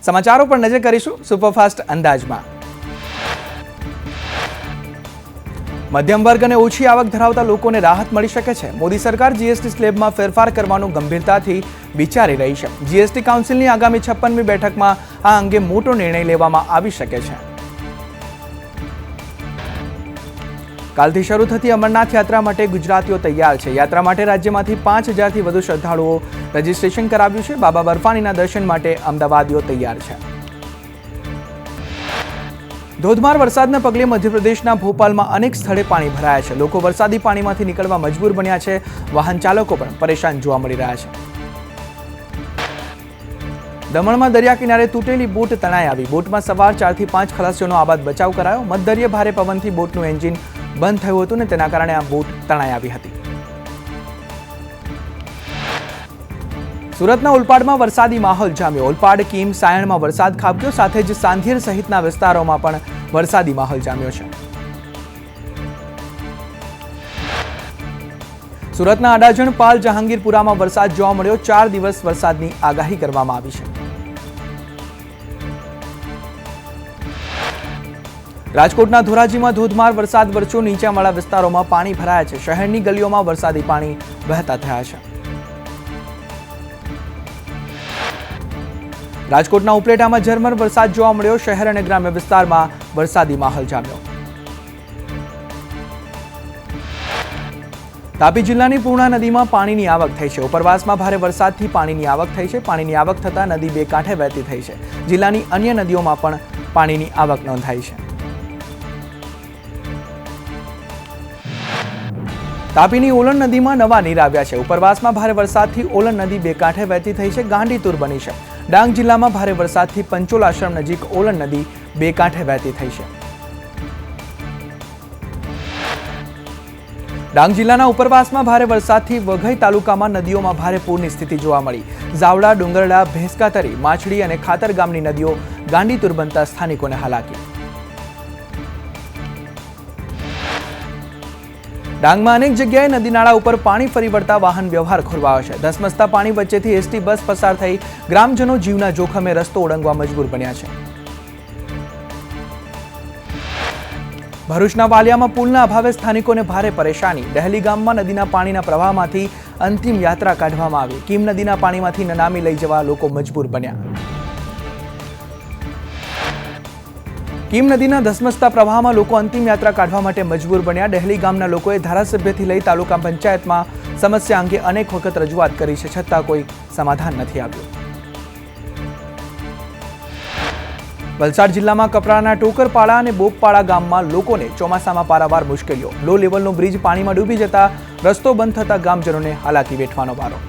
સમાચારો પર નજર કરીશું સુપરફાસ્ટ અંદાજમાં। મધ્યમ વર્ગ અને ઓછી આવક ધરાવતા લોકોને રાહત મળી શકે છે। મોદી સરકાર જીએસટી સ્લેબમાં ફેરફાર કરવાનું ગંભીરતાથી વિચારી રહી છે। જીએસટી કાઉન્સિલની આગામી 56મી બેઠકમાં આ અંગે મોટો નિર્ણય લેવામાં આવી શકે છે। કાલથી શરૂ થતી અમરનાથ યાત્રા માટે ગુજરાતીઓ તૈયાર છે। યાત્રા માટે રાજ્યમાંથી 5000થી વધુ શ્રદ્ધાળુઓ રજીસ્ટ્રેશન કરાવ્યું છે। બાબા બર્ફાનીના દર્શન માટે અમદાવાદીઓ તૈયાર છે। ધોધમાર વરસાદના પગલે મધ્યપ્રદેશના ભોપાલમાં અનેક સ્થળે પાણી ભરાયા છે। લોકો વરસાદી પાણીમાંથી નીકળવા મજબૂર બન્યા છે। વાહન ચાલકો પણ પરેશાન જોવા મળી રહ્યા છે। દમણમાં દરિયા કિનારે તૂટેલી બોટ તણાઈ આવી। બોટમાં સવાર 4 થી 5 ખલાસીઓનો આબાદ બચાવ કરાયો। મધદરિયે ભારે પવનથી બોટનું એન્જિન બંધ થયું હતું ને તેના કારણે આ બોટ તણાઈ આવી હતી। સુરતના ઓલપાડમાં વરસાદી માહોલ જામ્યો। ઓલપાડ, કીમ, સાયણમાં વરસાદ ખાબક્યો, સાથે જ સાંધિર સહિતના વિસ્તારોમાં પણ વરસાદી માહોલ જામ્યો છે। સુરતના અડાજણ, પાલ, જહાંગીરપુરામાં વરસાદ જોવા મળ્યો। 4 દિવસ વરસાદની આગાહી કરવામાં આવી છે। રાજકોટના ધોરાજીમાં ધોધમાર વરસાદ વરસ્યો। નીચાણવાળા વિસ્તારોમાં પાણી ભરાયા છે। શહેરની ગલીઓમાં વરસાદી પાણી વહેતા થયા છે। રાજકોટના ઉપલેટામાં ઝરમર વરસાદ જોવા મળ્યો। શહેર અને ગ્રામ્ય વિસ્તારમાં વરસાદી માહોલ જામ્યો। તાપી જિલ્લાની પૂર્ણા નદીમાં પાણીની આવક થઈ છે। ઉપરવાસમાં ભારે વરસાદથી પાણીની આવક થઈ છે। પાણીની આવક થતાં નદી બે કાંઠે વહેતી થઈ છે। જિલ્લાની અન્ય નદીઓમાં પણ પાણીની આવક નોંધાઈ છે। તાપીની ઓલણ નદીમાં નવા નીર આવ્યા છે। ઉપરવાસમાં ભારે વરસાદથી ઓલણ નદી બે કાંઠે વહેતી થઈ છે। ગાંડીતુર બની છે। ડાંગ જિલ્લામાં ભારે વરસાદથી પંચોલ આશ્રમ નજીક ઓલણ નદી બે કાંઠે વહેતી થઈ છે। ડાંગ જિલ્લાના ઉપરવાસમાં ભારે વરસાદથી વઘઈ તાલુકામાં નદીઓમાં ભારે પૂરની સ્થિતિ જોવા મળી। ઝાવડા, ડુંગરડા, ભેંસકાતરી, માછડી અને ખાતર ગામની નદીઓ ગાંડીતુર બનતા સ્થાનિકોને હાલાકી। ડાંગમાં અનેક જગ્યાએ નદી નાળા ઉપર પાણી ફરી વળતા વાહન વ્યવહાર ખોરવાયો છે। ધસમસતા પાણી વચ્ચેથી એસટી બસ પસાર થઈ ગ્રામજનો જીવના જોખમે રસ્તો ઓળંગવા મજબૂર બન્યા છે। ભરૂચના વાલિયામાં પુલના અભાવે સ્થાનિકોને ભારે પરેશાની। દહેલી ગામમાં નદીના પાણીના પ્રવાહમાંથી અંતિમ યાત્રા કાઢવામાં આવી। કીમ નદીના પાણીમાંથી નનામી લઈ જવા લોકો મજબૂર બન્યા। કીમ નદીના ધસમસતા પ્રવાહમાં લોકો અંતિમ યાત્રા કાઢવા માટે મજબૂર બન્યા। દહેલી ગામના લોકોએ ધારાસભ્યથી લઈ તાલુકા પંચાયતમાં સમસ્યા અંગે અનેક વખત રજૂઆત કરી છે, છતાં કોઈ સમાધાન નથી આવ્યું। વલસાડ જિલ્લામાં કપરાના ટોકરપાડા અને બોપપાડા ગામમાં લોકોને ચોમાસામાં પારાવાર મુશ્કેલીઓ। લો લેવલનો બ્રિજ પાણીમાં ડૂબી જતા રસ્તો બંધ થતા ગામજનોને હાલાકી વેઠવાનો વારો।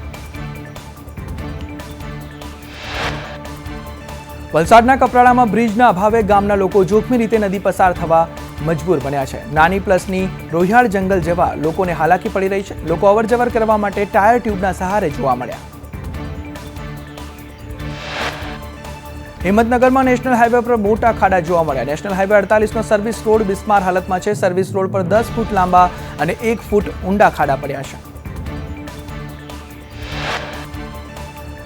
વલસાડના કપરાડામાં બ્રિજના અભાવે ગામના લોકો જોખમી રીતે નદી પસાર થવા મજબૂર બન્યા છે। નાની પ્લસની રોહિયાળ જંગલ જવા લોકોને હાલાકી પડી રહી છે। લોકો અવરજવર કરવા માટે ટાયર ટ્યુબના સહારે જોવા મળ્યા। હિંમતનગરમાં નેશનલ હાઈવે પર મોટા ખાડા જોવા મળ્યા। નેશનલ હાઈવે 48નો સર્વિસ રોડ બિસ્માર હાલતમાં છે। સર્વિસ રોડ પર 10 ફૂટ લાંબા અને 1 ફૂટ ઊંડા ખાડા પડ્યા છે।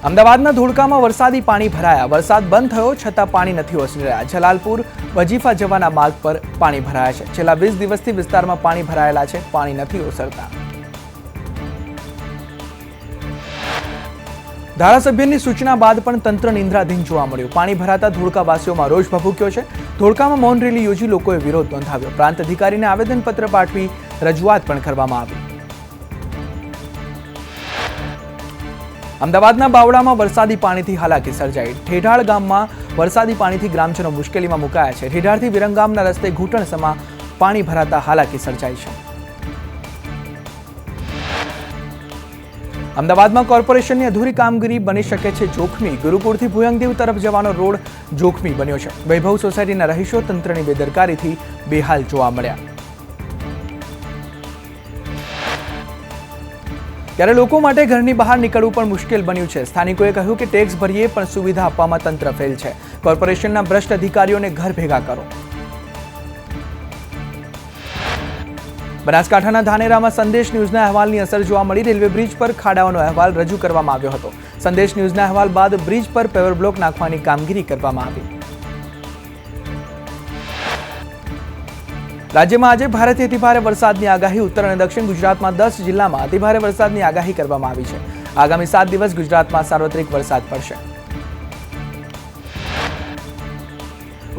અમદાવાદના ધોળકામાં વરસાદી પાણી ભરાયા। વરસાદ બંધ થયો છતાં પાણી નથી ઓસરી રહ્યા। જલાલપુર વજીફા જવાના માર્ગ પર પાણી ભરાયા છે। છેલ્લા 20 દિવસથી વિસ્તારમાં પાણી ભરાયેલા છે, પાણી નથી ઓસરતા। ધારાસભ્યની સૂચના બાદ પણ તંત્ર નિંદ્રાધીન જોવા મળ્યું। પાણી ભરાતા ધોળકાવાસીઓમાં રોષ ભભૂક્યો છે। ધોળકામાં મૌન રેલી યોજી લોકોએ વિરોધ નોંધાવ્યો। પ્રાંત અધિકારીને આવેદનપત્ર પાઠવી રજૂઆત પણ કરવામાં આવી। અમદાવાદના બાવળામાં વરસાદી પાણીથી હાલાકી સર્જાઈ। ઠેઢાળ ગામમાં વરસાદી પાણીથી ગ્રામજનો મુશ્કેલીમાં મુકાયા છે। ઠેઢાળથી વિરંગામના રસ્તે ઘૂંટણસમાં પાણી ભરાતા હાલાકી સર્જાઈ છે। અમદાવાદમાં કોર્પોરેશનની અધૂરી કામગીરી બની શકે છે જોખમી। ગુરુપુરથી ભુયંગદેવ તરફ જવાનો રોડ જોખમી બન્યો છે। વૈભવ સોસાયટીના રહીશો તંત્રની બેદરકારીથી બેહાલ જોવા મળ્યા। ત્યારે લોકો માટે ઘરની બહાર નીકળવું પણ મુશ્કેલ બન્યું છે। સ્થાનિકોએ કહ્યું કે ટેક્સ ભરીએ પણ સુવિધા આપવામાં તંત્ર ફેલ છે। કોર્પોરેશનના ભ્રષ્ટ અધિકારીઓને ઘર ભેગા કરો। બનાસકાંઠાના ધાનેરામાં સંદેશ ન્યૂઝના અહેવાલની અસર જોવા મળી. રેલવે બ્રિજ પર ખાડાઓનો અહેવાલ રજૂ કરવામાં આવ્યો હતો. સંદેશ ન્યૂઝના અહેવાલ બાદ બ્રિજ પર પેવર બ્લોક નાખવાની કામગીરી કરવામાં આવી. રાજ્યમાં આજે ભારેથી અતિભારે વરસાદની આગાહી. ઉત્તર અને દક્ષિણ ગુજરાતમાં 10 જિલ્લામાં અતિભારે વરસાદની આગાહી કરવામાં આવી છે. આગામી 7 દિવસ ગુજરાતમાં સાર્વત્રિક વરસાદ પડશે.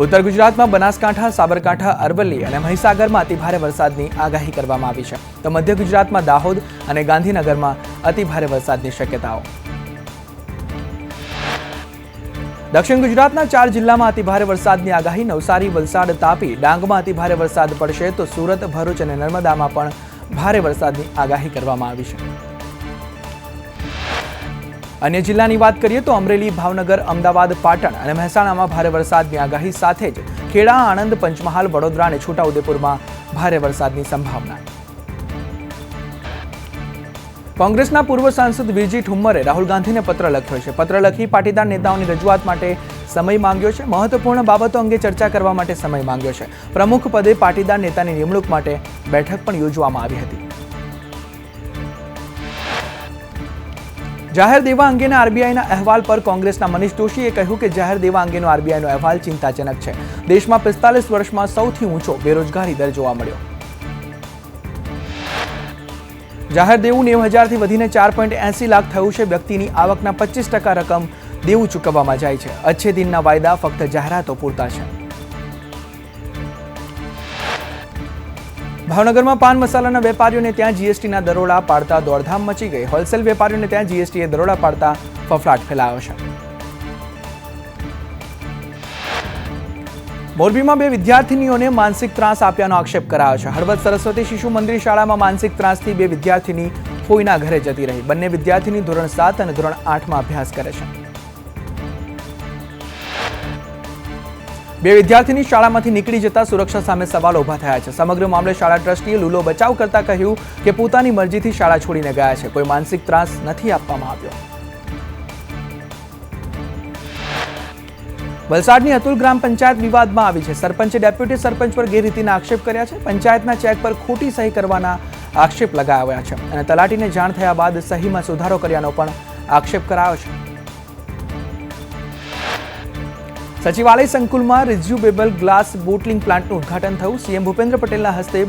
ઉત્તર ગુજરાતમાં બનાસકાંઠા, સાબરકાંઠા, અરવલ્લી અને મહીસાગરમાં અતિભારે વરસાદની આગાહી કરવામાં આવી છે. તો મધ્ય ગુજરાતમાં દાહોદ અને ગાંધીનગરમાં અતિભારે વરસાદની શક્યતાઓ. દક્ષિણ ગુજરાતના 4 જિલ્લામાં અતિભારે વરસાદની આગાહી. નવસારી, વલસાડ, તાપી, ડાંગમાં અતિભારે વરસાદ પડશે. તો સુરત, ભરૂચ અને નર્મદામાં પણ ભારે વરસાદની આગાહી કરવામાં આવી છે. અન્ય જિલ્લાની વાત કરીએ તો અમરેલી, ભાવનગર, અમદાવાદ, પાટણ અને મહેસાણામાં ભારે વરસાદની આગાહી સાથે જ ખેડા, આણંદ, પંચમહાલ, વડોદરા અને છોટાઉદેપુરમાં ભારે વરસાદની સંભાવના. કોંગ્રેસના પૂર્વ સાંસદ વીરજી ઠુમ્મરે રાહુલ ગાંધીને પત્ર લખ્યો છે. પત્ર લખી પાટીદાર નેતાઓની રજૂઆત માટે સમય માંગ્યો છે. મહત્વપૂર્ણ બાબતો અંગે ચર્ચા કરવા માટે સમય માંગ્યો છે. પ્રમુખ પદે પાટીદાર નેતાની નિમણૂક માટે બેઠક પણ યોજવામાં આવી હતી. જાહેર દેવા અંગેના આરબીઆઈના અહેવાલ પર કોંગ્રેસના મનીષ દોશીએ કહ્યું કે જાહેર દેવા અંગેનો આરબીઆઈનો અહેવાલ ચિંતાજનક છે. દેશમાં 45 વર્ષમાં સૌથી ઊંચો બેરોજગારી દર જોવા મળ્યો. જાહેર દેવું 90,000થી વધીને 4.80 લાખ થયું છે. વ્યક્તિની આવકના 25% રકમ દેવું ચૂકવવામાં જાય છે. અચ્છે દિનના વાયદા ફક્ત જાહેરાતો પૂરતા છે. ભાવનગરમાં પાન મસાલાના વેપારીઓને ત્યાં જીએસટીના દરોડા પાડતા દોડધામ મચી ગઈ. હોલસેલ વેપારીઓને ત્યાં જીએસટીએ દરોડા પાડતા ફફડાટ ફેલાયો છે. મોરબીમાં 2 વિદ્યાર્થીનીઓને માનસિક ત્રાસ આપ્યાનો આક્ષેપ કરાયો છે. હળવદ સરસ્વતી શિશુ મંદિર શાળામાં માનસિક ત્રાસથી 2 વિદ્યાર્થીની ફોઈના ઘરે જતી રહી. બંને વિદ્યાર્થીની ધોરણ 7 અને ધોરણ 8માં અભ્યાસ કરે છે. 2 વિદ્યાર્થીની શાળામાંથી નીકળી જતા સુરક્ષા સામે સવાલો ઉભા થયા છે. સમગ્ર મામલે શાળા ટ્રસ્ટીએ લૂલો બચાવ કરતા કહ્યું કે પોતાની મરજીથી શાળા છોડીને ગયા છે. કોઈ માનસિક ત્રાસ નથી આપવામાં આવ્યો. વલસાડની અતુલ ગ્રામ પંચાયત વિવાદમાં આવી છે. સરપંચે ડેપ્યુટી સરપંચ પર ગેરરીતિના આક્ષેપ કર્યા છે. પંચાયતના ચેક પર ખોટી સહી કરવાના આક્ષેપ લગાવ્યા છે અને તલાટીને જાણ થયા બાદ સહીમાં સુધારો કર્યાનો પણ આક્ષેપ કરાયો છે. સચિવાલય સંકુલમાં રિઝ્યુબેબલ ગ્લાસ બોટલિંગ પ્લાન્ટનું ઉદ્ઘાટન થયું. સીએમ ભૂપેન્દ્ર પટેલના હસ્તે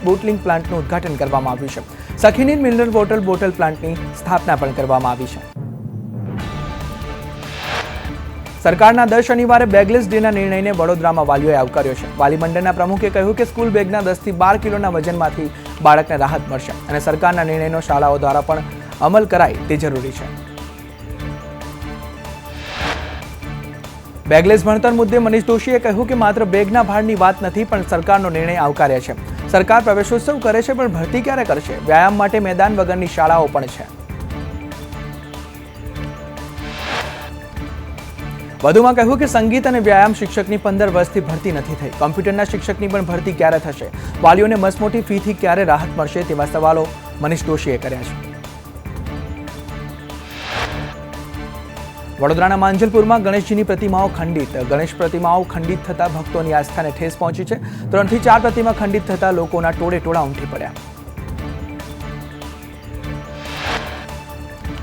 બોટલિંગ પ્લાન્ટનું ઉદ્ઘાટન કરવામાં આવ્યું છે. સખીનીર મિનરલ વોટર બોટલ પ્લાન્ટની સ્થાપના પણ કરવામાં આવી છે. સરકારના દર શનિવારે બેગલેસ ડેના નિર્ણયને વડોદરામાં વાલીઓએ આવકાર્યો છે. વાલી મંડળના પ્રમુખે કહ્યું કે સ્કૂલ બેગના 10 થી 12 કિલોના વજનમાંથી બાળકને રાહત મળશે અને સરકારના નિર્ણયનો શાળાઓ દ્વારા પણ અમલ કરાય તે જરૂરી છે. બેગલેસ ભણતર મુદ્દે મનીષ દોશીએ કહ્યું કે માત્ર બેગના ભારની વાત નથી પણ સરકારનો નિર્ણય આવકાર્ય છે. સરકાર પ્રવેશોત્સવ કરે છે પણ ભરતી ક્યારે કરશે? વ્યાયામ માટે મેદાન વગરની શાળાઓ પણ છે. વધુમાં કહ્યું કે સંગીત અને વ્યાયામ શિક્ષકની 15 વર્ષથી ભરતી નથી થઈ. કોમ્પ્યુટરના શિક્ષકની પણ ભરતી ક્યારે થશે? વાલીઓને મસમોટી ફીથી ક્યારે રાહત મળશે? તેવા સવાલો મનીષ દોશીએ કર્યા છે. વડોદરાના માંજલપુરમાં ગણેશજીની પ્રતિમાઓ ખંડિત. ગણેશ પ્રતિમાઓ ખંડિત થતા ભક્તોની આસ્થાને ઠેસ પહોંચી છે. 3 થી 4 પ્રતિમા ખંડિત થતા લોકોના ટોળે ટોળા ઉમટી પડ્યા.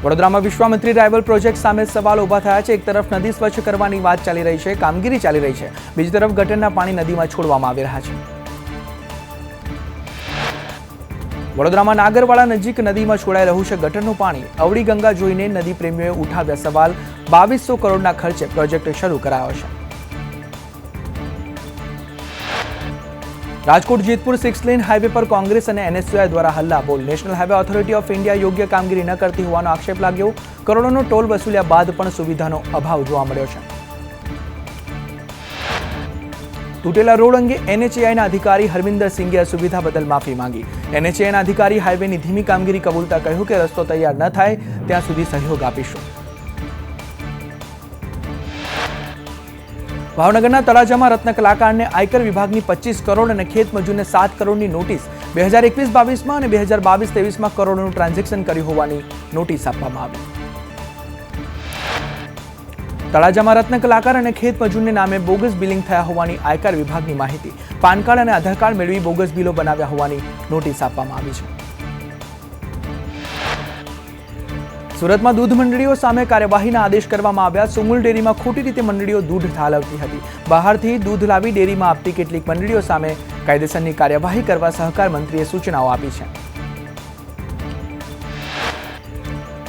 વડોદરામાં વિશ્વામિત્રી રાઇવલ પ્રોજેક્ટ સામે સવાલો ઉભા થયા છે. એક તરફ નદી સ્વચ્છ કરવાની વાત ચાલી રહી છે, કામગીરી ચાલી રહી છે. બીજી તરફ ગટરના પાણી નદીમાં છોડવામાં આવી રહ્યા છે. વડોદરામાં નાગરવાડા નજીક નદીમાં છોડાઈ રહ્યું છે ગટરનું પાણી. અવળી ગંગા જોઈને નદી પ્રેમીઓએ ઉઠાવ્યા સવાલ. 2200 કરોડના ખર્ચે પ્રોજેક્ટ શરૂ કરાયો છે. રાજકોટ જેતપુર 6 લેન હાઈવે પર કોંગ્રેસ અને એનએસયુઆઈ દ્વારા Halla Bol. National highway authority of India યોગ્ય કામગીરી ન કરતી હોવાનો આક્ષેપ લાગ્યો. કરોડોનો ટોલ વસૂલ્યા બાદ પણ સુવિધાનો અભાવ જોવા મળ્યો છે. તૂટેલા રોડ અંગે એનએચએઆઈના અધિકારી હરમિંદર સિંઘે સુવિધા બદલ માફી માંગી. એનએચએઆઈના અધિકારી હાઈવેની ધીમી કામગીરી કબૂલતા કહ્યું કે રસ્તો તૈયાર ન થાય ત્યાં સુધી સહયોગ આપીશું. ભાવનગરના તળાજામાં રત્ન કલાકારને આયકર વિભાગની 25 કરોડ અને ખેત મજૂરને 7 કરોડની નોટિસ. 2021-22માં અને 2022-23માં કરોડોનું ટ્રાન્ઝેક્શન કર્યું હોવાની નોટિસ આપવામાં આવી. તળાજામાં રત્ન કલાકાર અને ખેત મજૂરને નામે બોગસ બિલિંગ થયા હોવાની આયકર વિભાગની માહિતી. પાન કાર્ડ અને આધાર કાર્ડ મેળવી બોગસ બિલો બનાવ્યા હોવાની નોટિસ આપવામાં આવી છે. સુરતમાં દૂધ મંડળીઓ સામે કાર્યવાહીના આદેશ કરવામાં આવ્યા. સુમુલ ડેરીમાં ખોટી રીતે મંડળીઓ દૂધ ઠાલવતી હતી. બહારથી દૂધ લાવી ડેરીમાં આપતી કેટલીક મંડળીઓ સામે કાયદેસરની કાર્યવાહી કરવા સહકાર મંત્રીએ સૂચનાઓ આપી છે.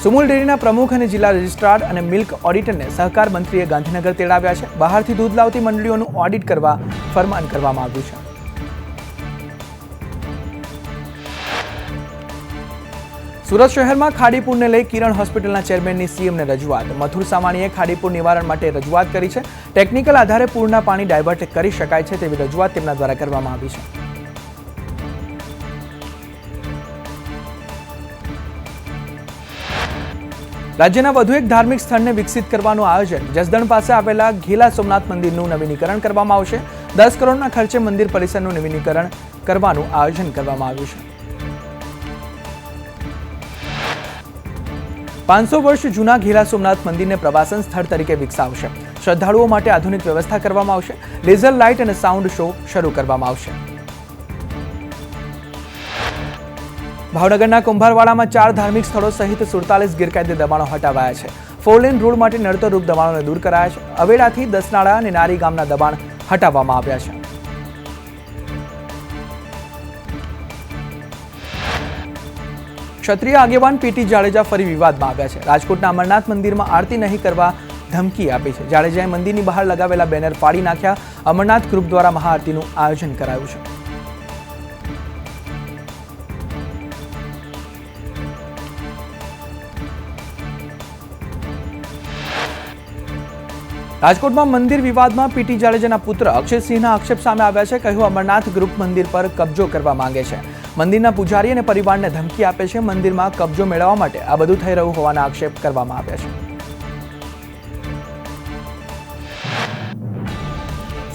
સુમુલ ડેરીના પ્રમુખ અને જિલ્લા રજિસ્ટ્રાર અને મિલ્ક ઓડિટરને સહકાર મંત્રીએ ગાંધીનગર તેડાવ્યા છે. બહારથી દૂધ લાવતી મંડળીઓનું ઓડિટ કરવા ફરમાન કરવામાં આવ્યું છે. સુરત શહેરમાં ખાડીપુરને લઈ કિરણ હોસ્પિટલના ચેરમેનની સીએમને રજૂઆત. મથુર સામાણીએ ખાડીપુર નિવારણ માટે રજૂઆત કરી છે. ટેકનિકલ આધારે પૂરના પાણી ડાયવર્ટ કરી શકાય છે તેવી રજૂઆત તેમના દ્વારા કરવામાં આવી છે. રાજ્યના વધુ એક ધાર્મિક સ્થળને વિકસિત કરવાનું આયોજન. જસદણ પાસે આવેલા ઘેલા સોમનાથ મંદિરનું નવીનીકરણ કરવામાં આવશે. 10 કરોડના ખર્ચે મંદિર પરિસરનું નવીનીકરણ કરવાનું આયોજન કરવામાં આવ્યું છે. 500 વર્ષ જૂના ઘેલા સોમનાથ મંદિરને પ્રવાસન સ્થળ તરીકે વિકસાવશે. શ્રદ્ધાળુઓ માટે આધુનિક વ્યવસ્થા કરવામાં આવશે. લેઝર લાઇટ અને સાઉન્ડ શો શરૂ કરવામાં આવશે. ભાવનગરના કુંભારવાડામાં 4 ધાર્મિક સ્થળો સહિત 47 ગેરકાયદે દબાણો હટાવાયા છે. 4 લેન રોડ માટે નડતરરૂપ દબાણોને દૂર કરાયા છે. અવેડાથી દસનાળા અને નારી ગામના દબાણ હટાવવામાં આવ્યા છે. ક્ષત્રિય આગેવાન પીટી જાડેજા ફરી વિવાદમાં આવ્યા છે. રાજકોટના અમરનાથ મંદિરમાં આરતી નહીં કરવા ધમકી આપી છે. જાડેજાએ મંદિરની બહાર લગાવેલા બેનર ફાડી નાખ્યા. અમરનાથ ગ્રુપ દ્વારા મહાઆરતીનું આયોજન કરાયું છે. રાજકોટમાં મંદિર વિવાદમાં પીટી જાડેજાના પુત્ર અક્ષયસિંહના આક્ષેપ સામે આવ્યા છે. કહ્યું, અમરનાથ ગ્રુપ મંદિર પર કબજો કરવા માંગે છે. મંદિરના પૂજારી અને પરિવારને ધમકી આપે છે. મંદિરમાં કબજો મેળવવા માટે આ બધું થઈ રહ્યું હોવાના આક્ષેપ કરવામાં આવ્યા છે.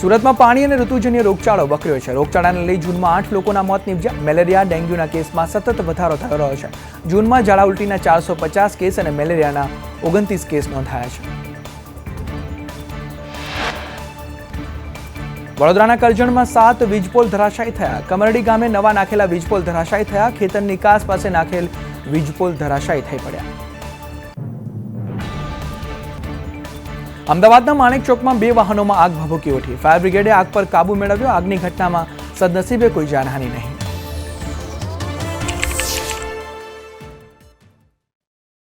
સુરતમાં પાણી અને ઋતુજન્ય રોગચાળો વકર્યો છે. રોગચાળાને લઈ જૂનમાં 8 લોકોના મોત નીપજ્યા. મેલેરિયા ડેન્ગ્યુના કેસમાં સતત વધારો થઈ રહ્યો છે. જૂનમાં ઝાડા ઉલટીના 450 કેસ અને મેલેરિયાના 29 કેસ નોંધાયા છે. વડોદરાના કરજણમાં 7 વીજપોલ ધરાશાયી થયા. કમરડી ગામે નવા નાખેલા વીજપોલ ધરાશાયી થયા. ખેતર નિકાસ પાસે નાખેલ વીજપોલ ધરાશાયી થઈ પડ્યા. અમદાવાદના માણેક ચોકમાં 2 વાહનોમાં આગ ભભૂકી ઉઠી. ફાયર બ્રિગેડે આગ પર કાબુ મેળવ્યો. આગની ઘટનામાં સદનસીબે કોઈ જાનહાનિ નહીં.